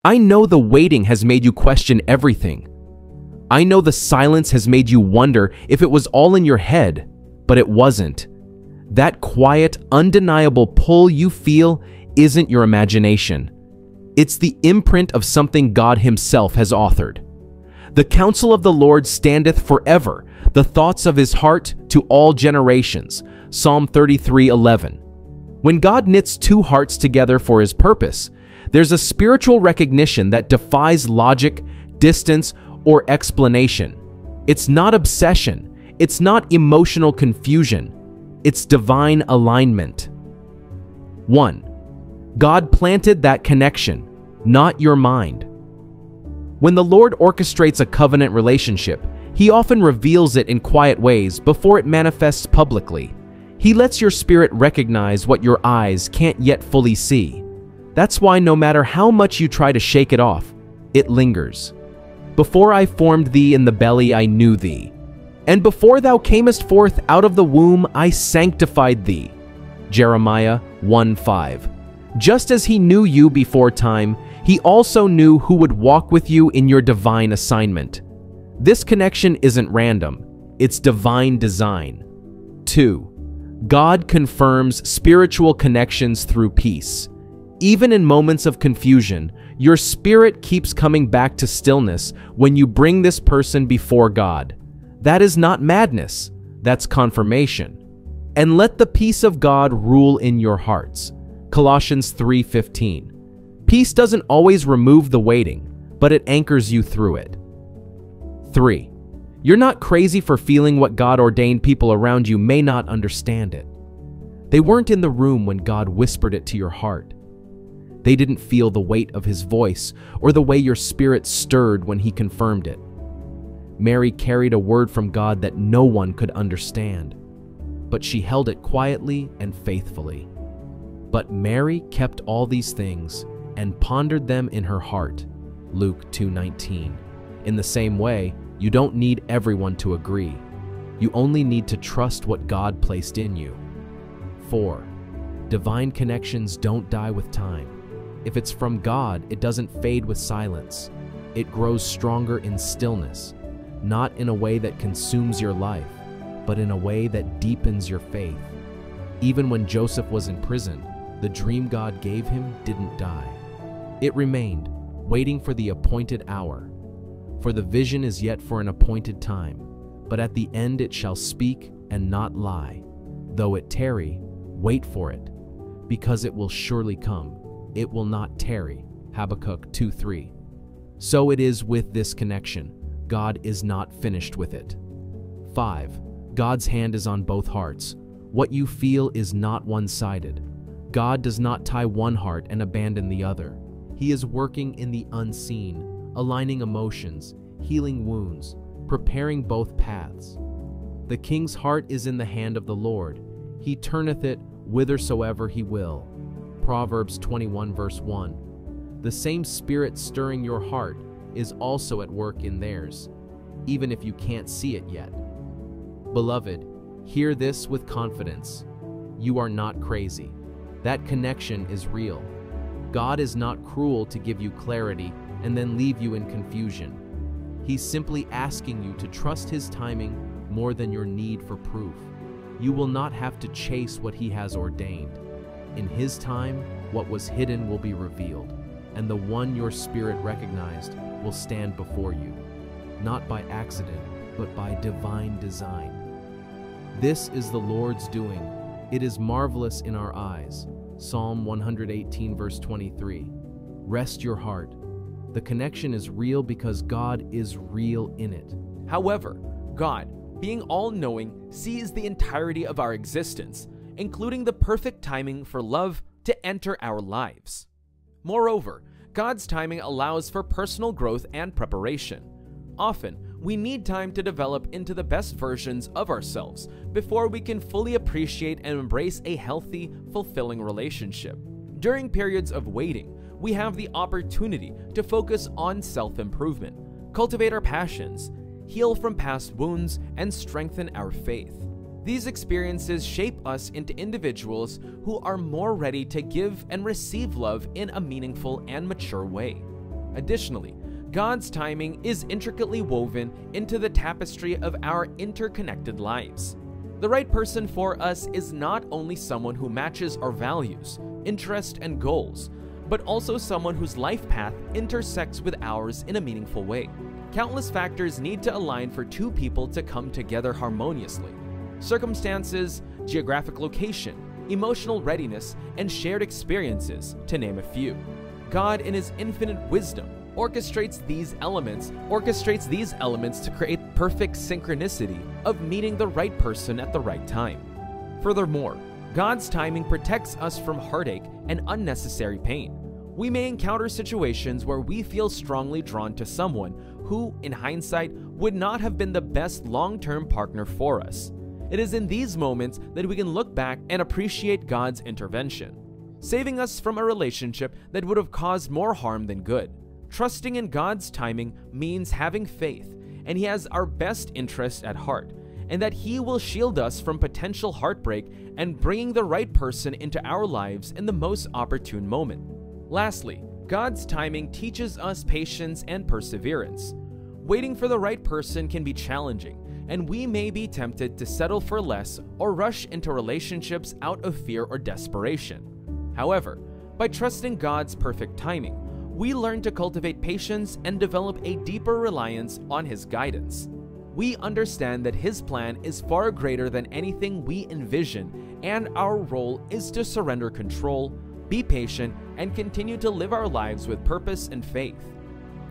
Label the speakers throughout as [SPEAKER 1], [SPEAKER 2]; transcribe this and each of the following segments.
[SPEAKER 1] I know the waiting has made you question everything. I know the silence has made you wonder if it was all in your head, but it wasn't. That quiet, undeniable pull you feel isn't your imagination. It's the imprint of something God Himself has authored. The counsel of the Lord standeth forever, the thoughts of His heart to all generations. Psalm 33:11. When God knits two hearts together for His purpose, there's a spiritual recognition that defies logic, distance, or explanation. It's not obsession. It's not emotional confusion. It's divine alignment. 1. God planted that connection, not your mind. When the Lord orchestrates a covenant relationship, He often reveals it in quiet ways before it manifests publicly. He lets your spirit recognize what your eyes can't yet fully see. That's why no matter how much you try to shake it off, it lingers. Before I formed thee in the belly, I knew thee. And before thou camest forth out of the womb, I sanctified thee. Jeremiah 1:5. Just as He knew you before time, He also knew who would walk with you in your divine assignment. This connection isn't random, it's divine design. 2. God confirms spiritual connections through peace. Even in moments of confusion, your spirit keeps coming back to stillness when you bring this person before God. That is not madness, that's confirmation. And let the peace of God rule in your hearts. Colossians 3:15. Peace doesn't always remove the waiting, but it anchors you through it. 3. You're not crazy for feeling what God ordained. People around you may not understand it. They weren't in the room when God whispered it to your heart. They didn't feel the weight of His voice or the way your spirit stirred when He confirmed it. Mary carried a word from God that no one could understand, but she held it quietly and faithfully. But Mary kept all these things and pondered them in her heart. Luke 2:19. In the same way, you don't need everyone to agree. You only need to trust what God placed in you. 4. Divine connections don't die with time. If it's from God, it doesn't fade with silence. It grows stronger in stillness, not in a way that consumes your life, but in a way that deepens your faith. Even when Joseph was in prison, the dream God gave him didn't die. It remained, waiting for the appointed hour. For the vision is yet for an appointed time, but at the end it shall speak and not lie. Though it tarry, wait for it, because it will surely come. It will not tarry. Habakkuk 2:3. So it is with this connection. God is not finished with it. 5. God's hand is on both hearts. What you feel is not one-sided. God does not tie one heart and abandon the other. He is working in the unseen, aligning emotions, healing wounds, preparing both paths. The king's heart is in the hand of the Lord. He turneth it whithersoever He will. Proverbs 21 verse 1. The same Spirit stirring your heart is also at work in theirs, even if you can't see it yet. Beloved, hear this with confidence. You are not crazy. That connection is real. God is not cruel to give you clarity and then leave you in confusion. He's simply asking you to trust His timing more than your need for proof. You will not have to chase what He has ordained. In His time, what was hidden will be revealed, and the one your spirit recognized will stand before you, not by accident, but by divine design. This is the Lord's doing. It is marvelous in our eyes. Psalm 118 verse 23. Rest your heart. The connection is real because God is real in it.
[SPEAKER 2] However, God, being all-knowing, sees the entirety of our existence, including the perfect timing for love to enter our lives. Moreover, God's timing allows for personal growth and preparation. Often, we need time to develop into the best versions of ourselves before we can fully appreciate and embrace a healthy, fulfilling relationship. During periods of waiting, we have the opportunity to focus on self-improvement, cultivate our passions, heal from past wounds, and strengthen our faith. These experiences shape us into individuals who are more ready to give and receive love in a meaningful and mature way. Additionally, God's timing is intricately woven into the tapestry of our interconnected lives. The right person for us is not only someone who matches our values, interests, and goals, but also someone whose life path intersects with ours in a meaningful way. Countless factors need to align for two people to come together harmoniously. Circumstances, geographic location, emotional readiness, and shared experiences, to name a few. God, in His infinite wisdom, orchestrates these elements to create perfect synchronicity of meeting the right person at the right time. Furthermore, God's timing protects us from heartache and unnecessary pain. We may encounter situations where we feel strongly drawn to someone who, in hindsight, would not have been the best long-term partner for us. It is in these moments that we can look back and appreciate God's intervention, saving us from a relationship that would have caused more harm than good. Trusting in God's timing means having faith, and He has our best interest at heart, and that He will shield us from potential heartbreak and bringing the right person into our lives in the most opportune moment. Lastly, God's timing teaches us patience and perseverance. Waiting for the right person can be challenging, and we may be tempted to settle for less or rush into relationships out of fear or desperation. However, by trusting God's perfect timing, we learn to cultivate patience and develop a deeper reliance on His guidance. We understand that His plan is far greater than anything we envision, and our role is to surrender control, be patient, and continue to live our lives with purpose and faith.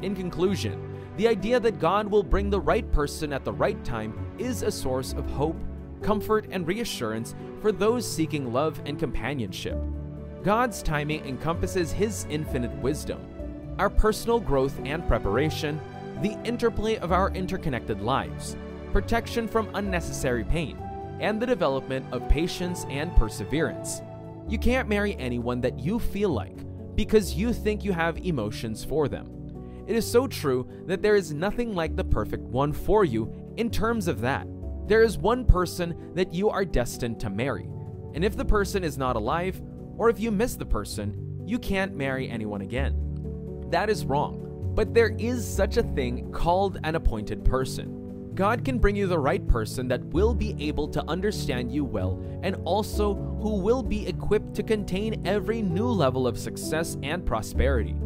[SPEAKER 2] In conclusion, the idea that God will bring the right person at the right time is a source of hope, comfort, and reassurance for those seeking love and companionship. God's timing encompasses His infinite wisdom, our personal growth and preparation, the interplay of our interconnected lives, protection from unnecessary pain, and the development of patience and perseverance. You can't marry anyone that you feel like because you think you have emotions for them. It is so true that there is nothing like the perfect one for you in terms of that. There is one person that you are destined to marry, and if the person is not alive, or if you miss the person, you can't marry anyone again. That is wrong, but there is such a thing called an appointed person. God can bring you the right person that will be able to understand you well and also who will be equipped to contain every new level of success and prosperity.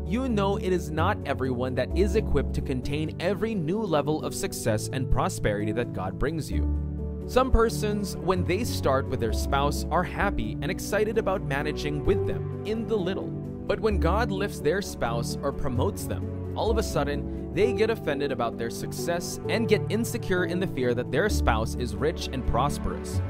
[SPEAKER 2] You know, it is not everyone that is equipped to contain every new level of success and prosperity that God brings you. Some persons, when they start with their spouse, are happy and excited about managing with them in the little. But when God lifts their spouse or promotes them, all of a sudden, they get offended about their success and get insecure in the fear that their spouse is rich and prosperous.